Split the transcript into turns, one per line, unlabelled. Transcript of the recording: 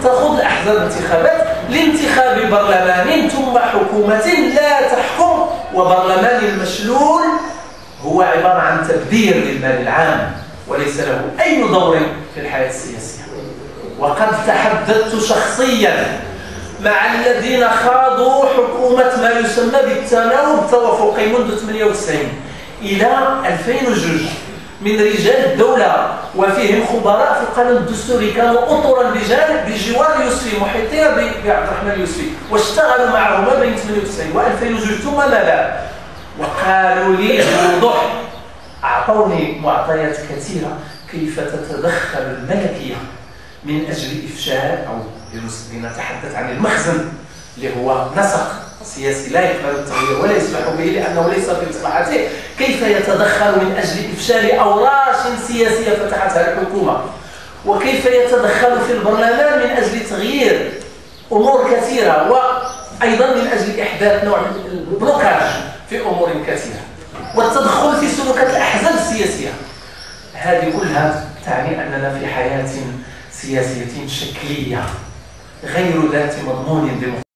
تخوض الأحزاب انتخابات لانتخاب برلمان ثم حكومة لا تحكم، وبرلمان المشلول هو عبارة عن تبذير للمال العام وليس له أي دور في الحياة السياسية. وقد تحدثت شخصيا مع الذين خاضوا حكومة ما يسمى بالتناوب التوافقي منذ 98 إلى 2002 من رجال الدولة وفيهم خبراء في القانون الدستوري، كانوا أطرا بجوار يوسفي، محيطين بعبد الرحمن يوسفي، واشتغلوا معه ما بين 98 و 2002 ثم ماذا؟ وقالوا لي بوضوح، أعطوني معطيات كثيرة كيف تتدخل الملكية من أجل إفشال أو لنتحدث عن المخزن اللي هو نسق سياسي لا يقبل التغيير ولا يسمح به لأنه ليس في مصلحته، كيف يتدخل من أجل إفشال أوراش سياسية فتحتها الحكومة، وكيف يتدخل في البرلمان من أجل تغيير أمور كثيرة، وأيضا من أجل إحداث نوع من البلوكاج في أمور كثيرة، والتدخل في سلوكات الأحزاب السياسية. هذه كلها تعني أننا في حياة سياسية شكلية غير ذات مضمون ديمقراطي.